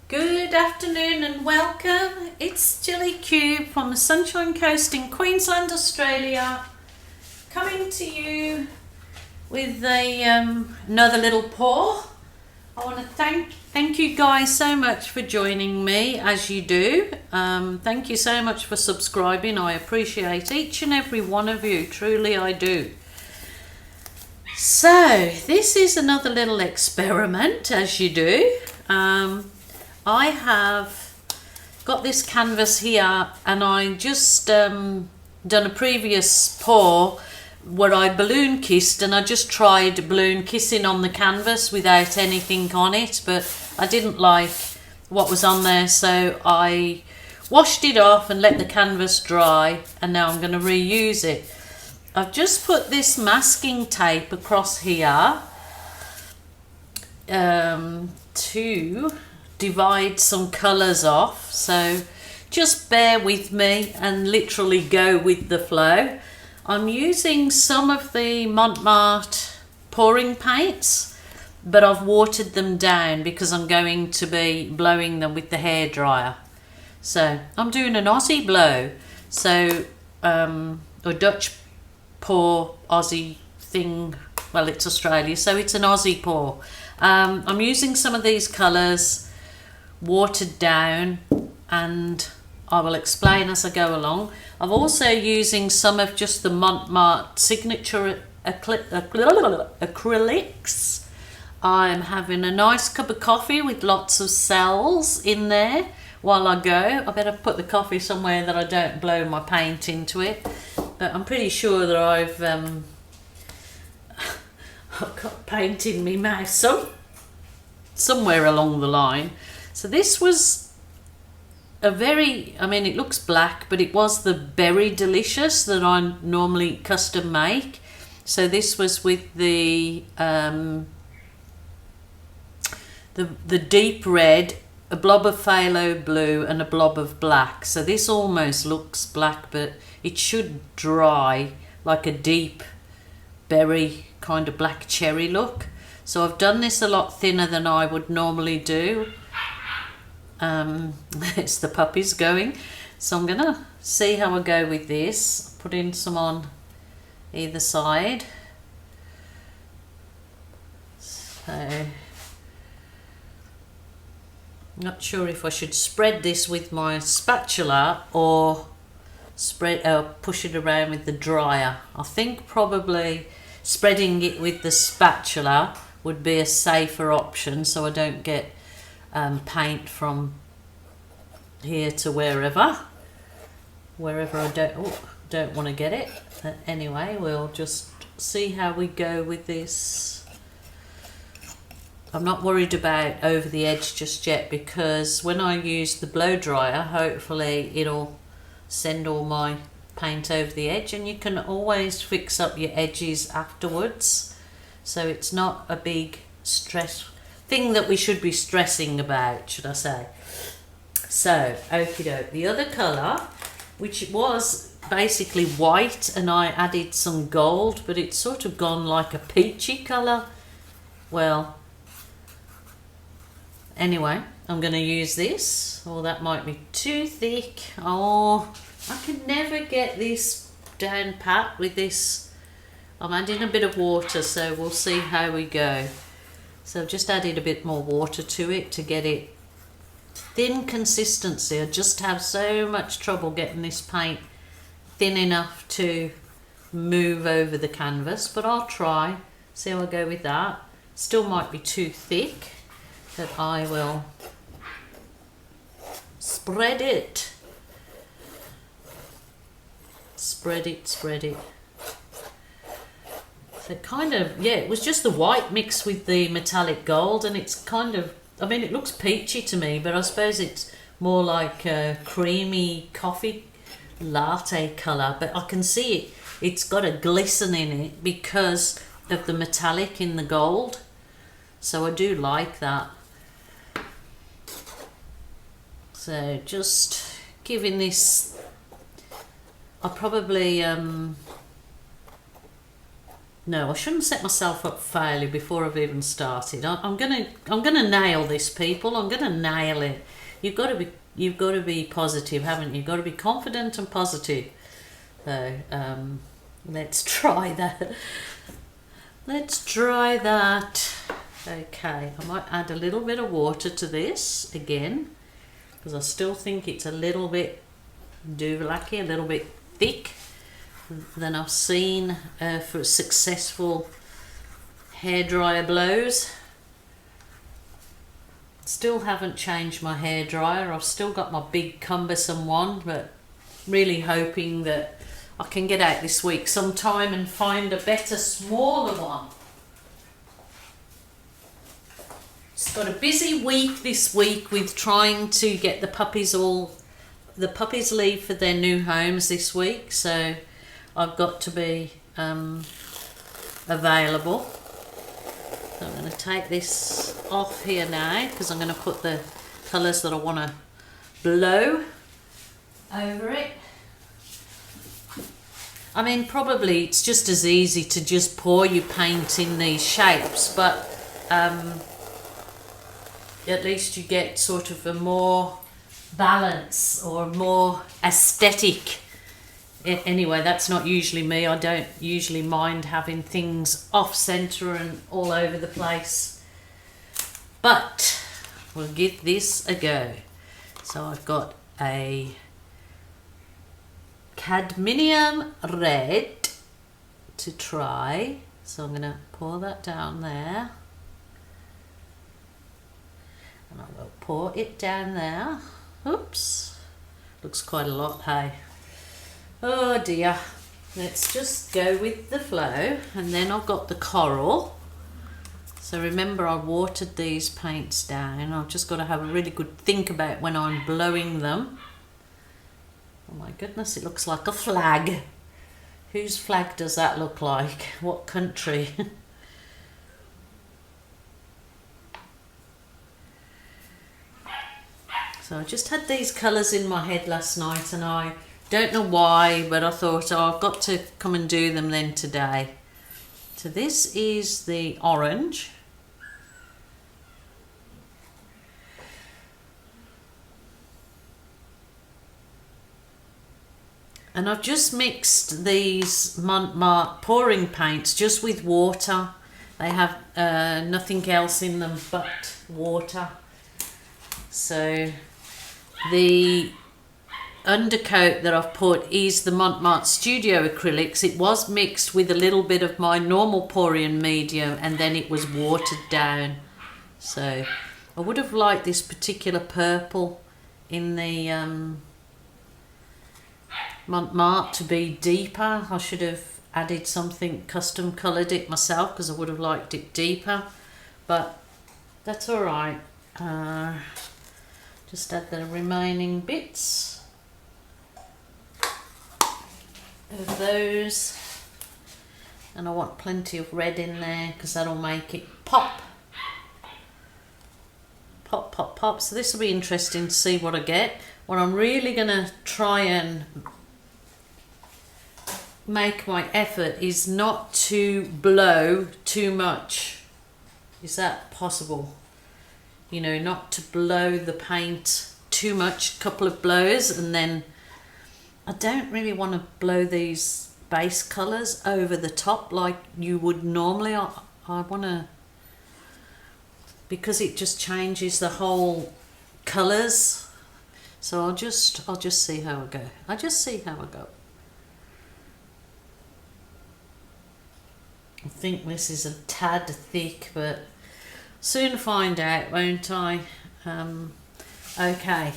Good afternoon and welcome. It's Gillykube from the Sunshine Coast in Queensland, Australia, coming to you with another little pour. I want to thank you guys so much for joining me as you do. Thank you so much for subscribing. I appreciate each and every one of you. Truly I do. So this is another little experiment as you do. I have got this canvas here and I just done a previous pour where I balloon kissed, and I just tried balloon kissing on the canvas without anything on it, but I didn't like what was on there, so I washed it off and let the canvas dry, and now I'm going to reuse it. I've just put this masking tape across here to divide some colours off, so just bear with me and literally go with the flow. I'm using some of the Mont pouring paints, but I've watered them down because I'm going to be blowing them with the hairdryer. So I'm doing an Aussie blow, so a Dutch pour Aussie thing. Well, it's Australia, so it's an Aussie pour. I'm using some of these colours watered down, and I will explain as I go along. I'm also using some of just the Mont signature acrylics. I'm having a nice cup of coffee with lots of cells in there while I go. I better put the coffee somewhere that I don't blow my paint into it, but I'm pretty sure that I've got paint in my mouth somewhere along the line. So this was a very, it looks black, but it was the Berry Delicious that I normally custom make. So this was with the deep red, a blob of phthalo blue and a blob of black. So this almost looks black, but it should dry like a deep berry kind of black cherry look. So I've done this a lot thinner than I would normally do. It's the puppies going, so I'm gonna see how I go with this. Put in some on either side. So not sure if I should spread this with my spatula or push it around with the dryer. I think probably spreading it with the spatula would be a safer option, so I don't get paint from here to wherever I don't want to get it. Anyway, we'll just see how we go with this. I'm not worried about over the edge just yet, because when I use the blow dryer, hopefully it'll send all my paint over the edge, and you can always fix up your edges afterwards, so it's not a big stress thing that we should be stressing about, should I say. So, okie doke. The other colour, which was basically white, and I added some gold, but it's sort of gone like a peachy colour. Well, anyway, I'm going to use this. Oh, that might be too thick. Oh, I can never get this down pat with this. I'm adding a bit of water, so we'll see how we go. So I've just added a bit more water to it to get it thin consistency. I just have so much trouble getting this paint thin enough to move over the canvas, but I'll try, see how I go with that. Still might be too thick, but I will spread it. Spread it. So kind of, yeah, it was just the white mixed with the metallic gold, and it's kind of, it looks peachy to me, but I suppose it's more like a creamy coffee latte colour, but I can see it's got a glisten in it because of the metallic in the gold, so I do like that. So just giving this, I'll probably No, I shouldn't set myself up for failure before I've even started. I'm gonna nail this, people. I'm gonna nail it. You've got to be positive, haven't you? You've got to be confident and positive. So let's try that. Let's try that. Okay, I might add a little bit of water to this again, because I still think it's a little bit duvlaky, a little bit thick than I've seen for successful hairdryer blows. Still haven't changed my hairdryer. I've still got my big cumbersome one, but really hoping that I can get out this week sometime and find a better, smaller one. It's got a busy week this week with trying to get the puppies leave for their new homes this week, so I've got to be available. So I'm going to take this off here now, because I'm going to put the colours that I want to blow over it. I mean, probably it's just as easy to just pour your paint in these shapes, but at least you get sort of a more balance or more aesthetic. Anyway, that's not usually me. I don't usually mind having things off centre and all over the place, but we'll give this a go. So I've got a cadmium red to try, so I'm going to pour that down there, and I will pour it down there. Oops, looks quite a lot, hey. Oh dear, let's just go with the flow. And then I've got the coral. So remember, I watered these paints down. I've just got to have a really good think about when I'm blowing them. Oh my goodness, it looks like a flag. Whose flag does that look like? What country? So I just had these colours in my head last night, and I don't know why, but I thought, oh, I've got to come and do them then today. So this is the orange. And I've just mixed these Mont pouring paints just with water. They have nothing else in them but water. So the undercoat that I've put is the Mont Studio acrylics. It was mixed with a little bit of my normal pouring medium, and then it was watered down. So I would have liked this particular purple in the Mont to be deeper. I should have added something, custom coloured it myself, because I would have liked it deeper, but that's all right. Just add the remaining bits of those, and I want plenty of red in there because that'll make it pop, pop, pop, pop. So this will be interesting to see what I get. What I'm really going to try and make my effort is not to blow too much. Is that possible? You know, not to blow the paint too much, couple of blows, and then I don't really want to blow these base colours over the top like you would normally. I want to, because it just changes the whole colours. So I'll just see how I go. I just see how I go. I think this is a tad thick, but soon find out, won't I? Okay,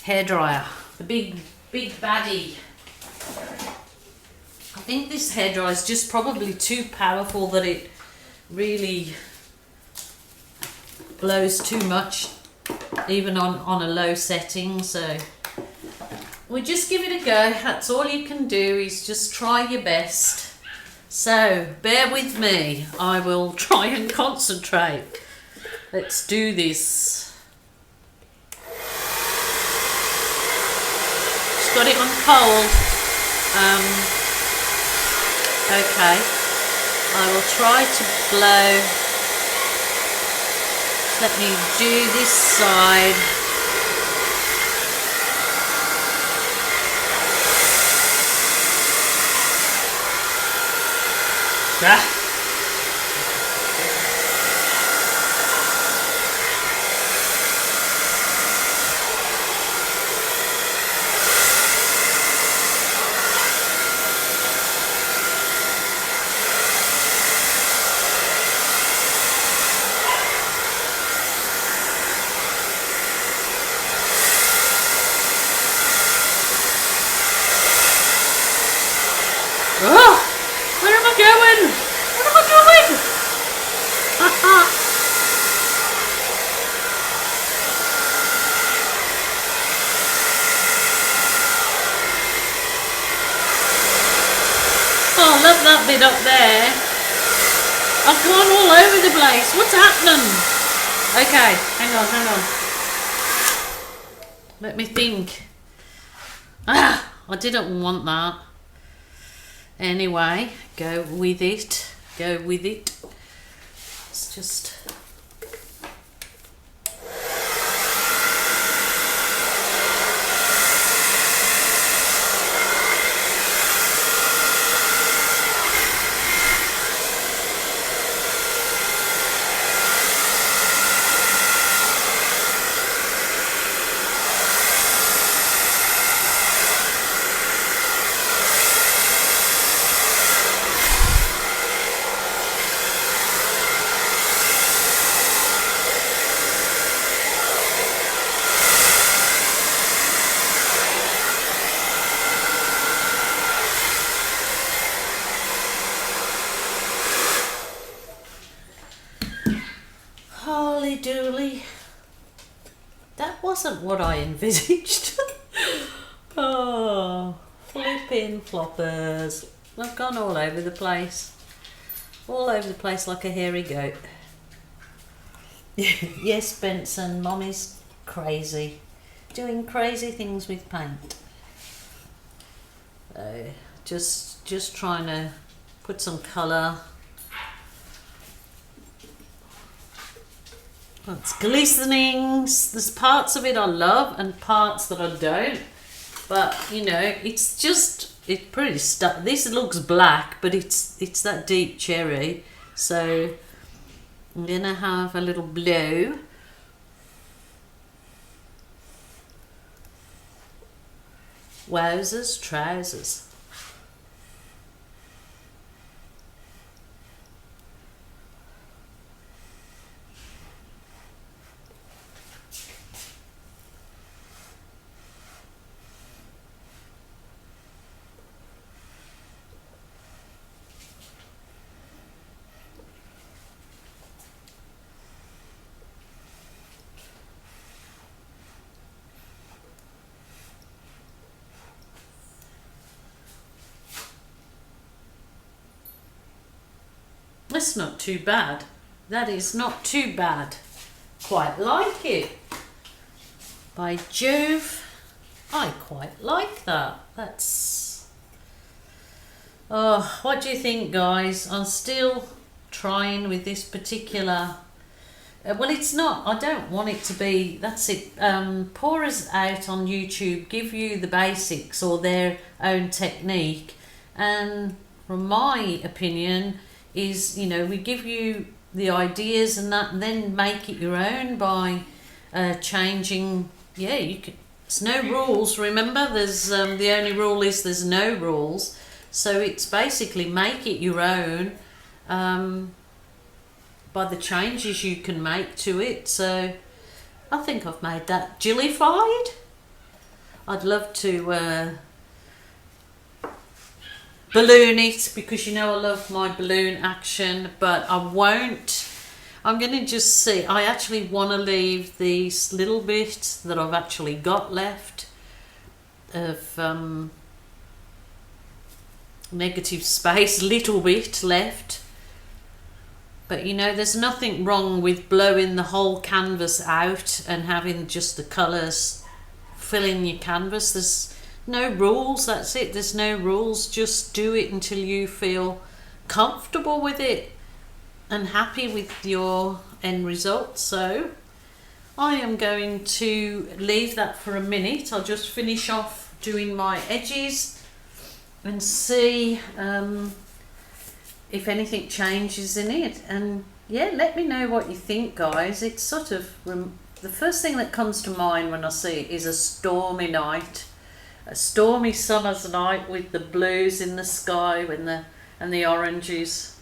hairdryer, the big baddie. I think this hairdryer is just probably too powerful, that it really blows too much, even on a low setting. So we'll just give it a go. That's all you can do, is just try your best. So bear with me, I will try and concentrate. Let's do this. Just got it on cold. Okay, I will try to blow. Let me do this side. Ah. Oh, where am I going? What am I doing? Oh, I love that bit up there. I've gone all over the place. What's happening? Okay, hang on. Let me think. Ah, I didn't want that. Anyway, go with it. It's just... Holy dooly. That wasn't what I envisaged. Oh, flipping floppers. I've gone all over the place. All over the place like a hairy goat. Yes, Benson, Mommy's crazy. Doing crazy things with paint. Just trying to put some colour. It's glistening. There's parts of it I love and parts that I don't. But you know, it's pretty stuck. This looks black, but it's that deep cherry. So I'm gonna have a little blow. Wowzers, trousers. That's not too bad. That is not too bad. Quite like it. By Jove, I quite like that. That's... Oh, what do you think, guys? I'm still trying with this particular... well, it's not... I don't want it to be... That's it. Pourers out on YouTube give you the basics or their own technique. And from my opinion... is, you know, we give you the ideas and that, and then make it your own by changing. Yeah, you can. There's no rules. Remember, there's the only rule is there's no rules. So it's basically make it your own by the changes you can make to it. So I think I've made that gillified. I'd love to. Balloon it, because you know I love my balloon action, but I won't. I'm going to just see. I actually want to leave this little bit that I've actually got left of negative space, little bit left. But you know, there's nothing wrong with blowing the whole canvas out and having just the colours filling your canvas. There's no rules, that's it, there's no rules. Just do it until you feel comfortable with it and happy with your end result. So I am going to leave that for a minute. I'll just finish off doing my edges and see if anything changes in it. And yeah, let me know what you think, guys. It's sort of the first thing that comes to mind when I see it is a stormy night, a stormy summer's night with the blues in the sky and the oranges.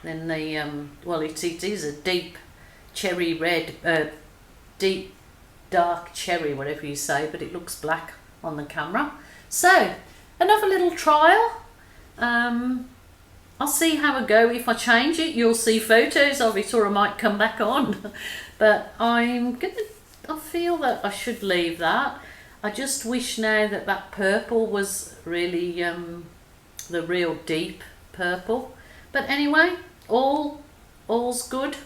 Then the well, it is a deep cherry red, deep dark cherry, whatever you say, but it looks black on the camera. So another little trial. I'll see how I go. If I change it, you'll see photos of it, or I might come back on. But I feel that I should leave that. I just wish now that that purple was really the real deep purple. But anyway, all's good.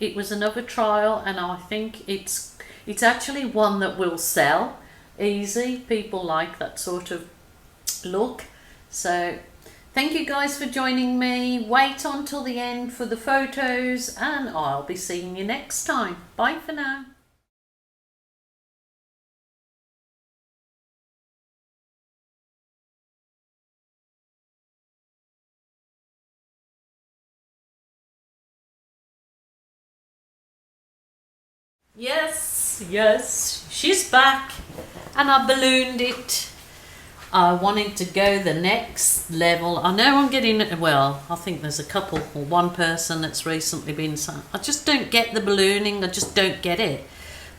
It was another trial, and I think it's actually one that will sell easy. People like that sort of look. So thank you guys for joining me. Wait until the end for the photos, and I'll be seeing you next time. Bye for now. Yes, she's back, and I ballooned it. I wanted to go the next level. I know I'm getting, well, I think there's a couple or one person that's recently been saying, I just don't get the ballooning, I just don't get it.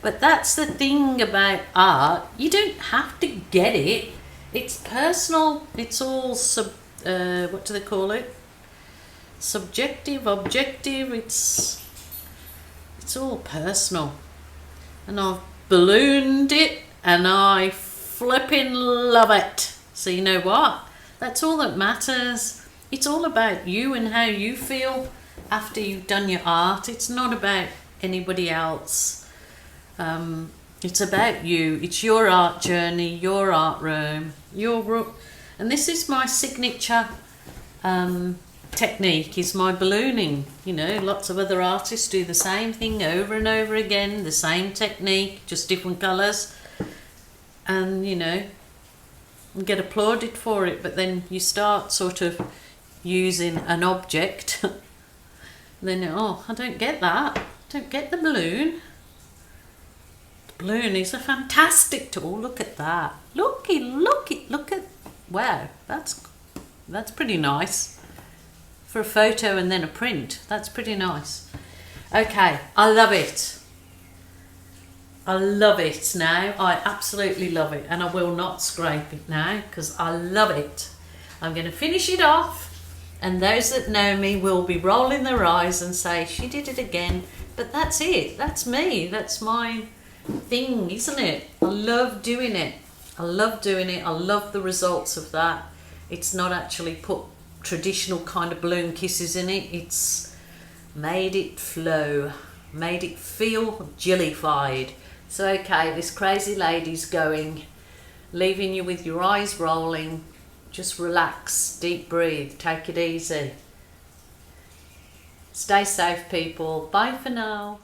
But that's the thing about art, you don't have to get it. It's personal, it's all what do they call it? Subjective, objective, it's all personal. And I've ballooned it, and I flipping love it. So you know what? That's all that matters. It's all about you and how you feel after you've done your art. It's not about anybody else. It's about you. It's your art journey, your art room, and this is my signature technique, is my ballooning. You know, lots of other artists do the same thing over and over again, the same technique, just different colours, and you know, get applauded for it. But then you start sort of using an object then oh, I don't get that, don't get the balloon. The balloon is a fantastic tool. Look at that, look at, wow, that's pretty nice for a photo and then a print. That's pretty nice. Okay, I love it. I love it now. I absolutely love it, and I will not scrape it now because I love it. I'm going to finish it off, and those that know me will be rolling their eyes and say, she did it again. But that's it. That's me. That's my thing, isn't it? I love doing it. I love doing it. I love the results of that. It's not actually put traditional kind of balloon kisses in it. It's made it flow, made it feel jillified. So okay, this crazy lady's going, leaving you with your eyes rolling. Just relax, deep breathe, take it easy. Stay safe, people. Bye for now.